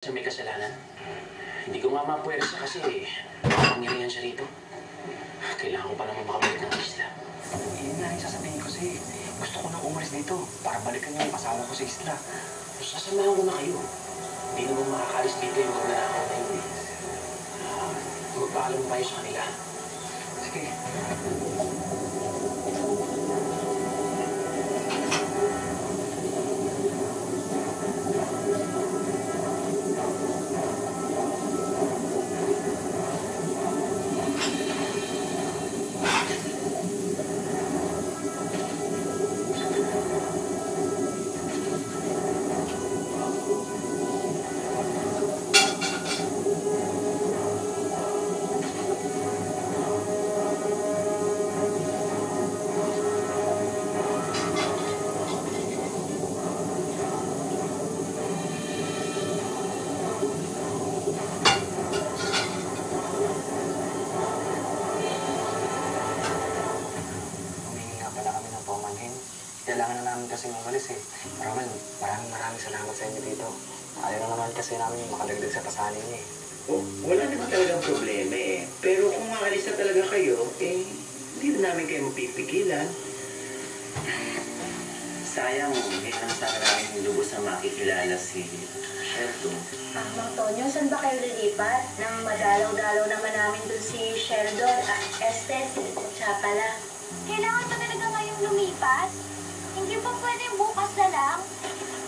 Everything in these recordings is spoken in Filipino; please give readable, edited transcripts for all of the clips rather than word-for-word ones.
Sa may kasalanan. Hindi ko nga mapuwersa kasi pangyarihan siya rito. Kailangan ko pa naman makabalik ng isla. Yun nga rin sasabihin ko sa'yo. Gusto ko nang umalis dito para balikan yung asawa ko sa isla. Sasamahan ko na kayo. Hindi naman makakalis dito yung mga nanakaw na yun. Magpaalam tayo sa kanila. Sige. Kailangan na namin kasi umalis eh. Maraming salamat sa inyo dito. Ayaw na naman kasi namin makadagdag sa pasanin niya eh. Oh, wala naman talagang problema eh. Pero kung maalis na talaga kayo, hindi na namin kayo mapipigilan. Sayang, hindi na sa namin lubos na makikilala si Sheldon. Mang Tonyo, saan ba kayo lilipat? Nang madalaw-dalaw naman namin dun si Sheldon, Estes, siya pala. Kailangan pa talaga ngayong lumipat? Hindi pa pwedeng bukas na lang?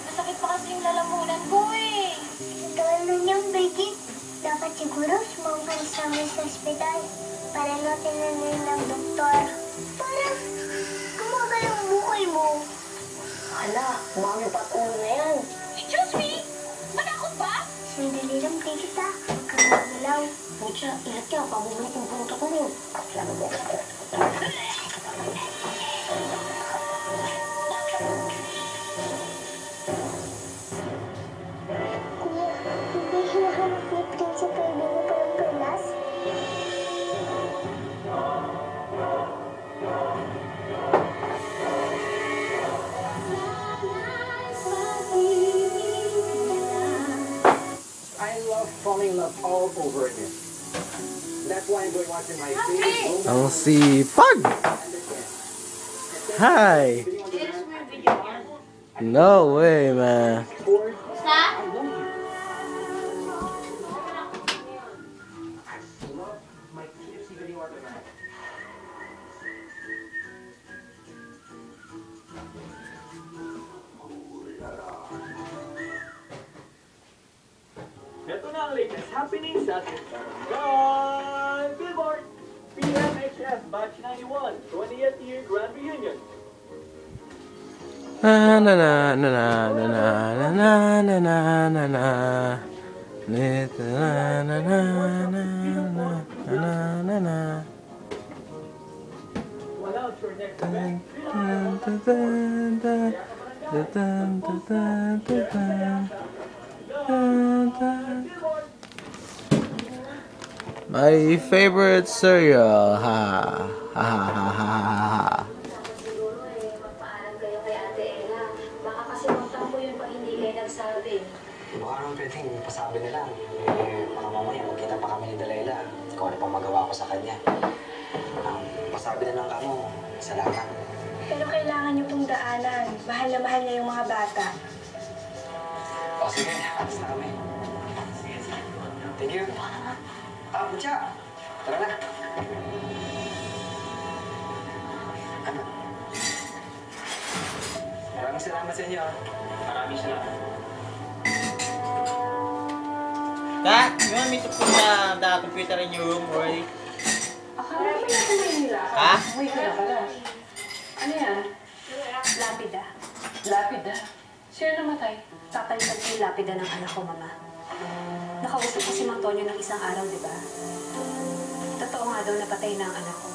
Masakit pa kasi yung lalamunan ko eh. Ano niyang Brigitte? Dapat siguro sumama ka sa amin sa ospital para natin ng doktor. Para gumagal ang buhay mo. Hala, mami patuloy na yan. Excuse me? Manakot ba? Sandali lang, Brigitte ah. Kagagalaw. Pucha, ilat ka, pabubulok yung punto ko yun. Kuya, hindi hinahanap ni Principal Bino parang perlas? I love falling in love all over again. That's why I'm going watching my favorite Ang sipag! Hi! No way, man. Ito na ang latest happening sa Gone Billboard! PMHF Batch 91, 20th Year Grand Reunion. Na na na na na na na na na na na na. Nito na na na na na na na. Well, out your next Dun, event. dun, dun, dun, dun, dun, dun, dun, dun. Dun, dun. My favorite cereal. Ha ha ha ha ha ha. Siguro magpaalam kayo kay Ate Ella. Baka kasi magtampo yun pag hindi kayo nagsabi. Baka naman pwedeng pasabi na lang. Baka mamaya magkita pa kami ni Delilah. Ikaw ano pang magawa ko sa kanya. Pasabi na lang kamo. Salamat. Pero kailangan niyo pong daanan. Mahal na mahal niya yung mga bata. O sige, atas na kami. Thank you. Butya! Tara na. Maraming salamat sa inyo. Maraming salamat. Dad, you want me to put the computer in your room already? Akala mo na tuloy nila. Ha? Uy, ka na pala. Ano yan? Lapida. Lapida? Sino namatay? Papalitan ko yung lapida ng anak ko, Mama. Nakausap ko si Mang Tonyo ng isang araw, di ba? Totoo nga daw napatay na ang anak ko.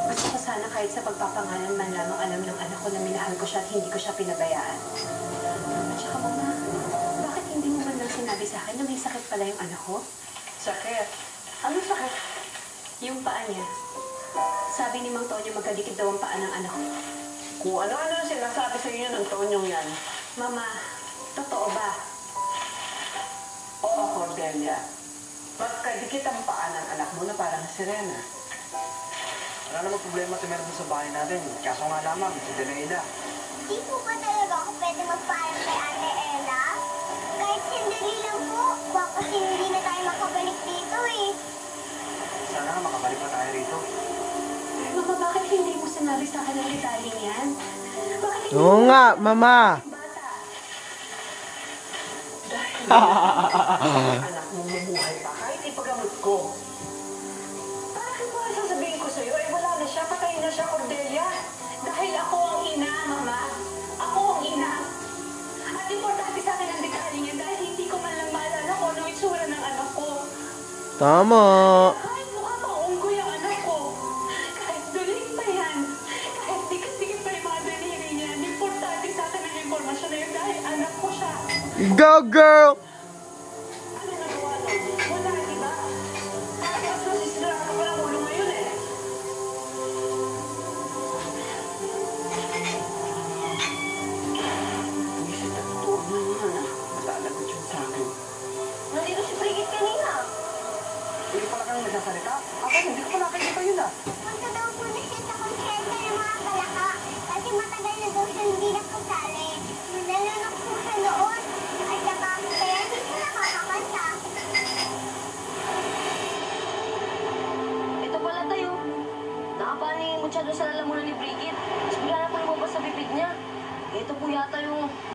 Gusto ko sana kahit sa pagpapangalan man lamang alam ng anak ko na minahal ko siya at hindi ko siya pinabayaan. At saka, Mama, bakit hindi mo man lang sinabi sa akin na may sakit pala yung anak ko? Sakit? Ano sakit? Yung paa niya. Sabi ni Mang Tonyo magkadikit daw ang paa ng anak ko. Kung ano-ano ang sinasabi sa inyo ng Tonyong yan. Mama, totoo ba? Cordelia. Ba't kadikit ang paa ng anak mo na parang sirena? Wala namang problema sa meron sa bahay natin. Kaso nga lamang, si Delaila. Di po ba talaga ako pwede magpaalam kay Ate Ella? Kahit sandali lang po. Baka kasi hindi na tayo makabalik dito eh. Sana nga makabalik pa tayo rito. Mama, bakit hindi mo sinabi sa akin ang detaling yan? Bakit hindi Oo mo nga, sinabi Mama. sa bata? Dahil anak mo mabuhay pa kahit ipagamot ko. Bakit mo sasabihin ko sa'yo, eh wala na siya, patay na siya, Cordelia. Dahil ako ang ina, Mama. Ako ang ina. At importante sa akin ang detaling yan dahil hindi ko man lang maalala kung ano itsura ng anak ko. Tama. Kahit mukha pang unggoy ang anak ko. Kahit duling pa yan. Kahit dikit-dikit pa yung mga daliri niyan. Importante sa akin ang impormasyon na yun dahil anak ko siya. Go, girl!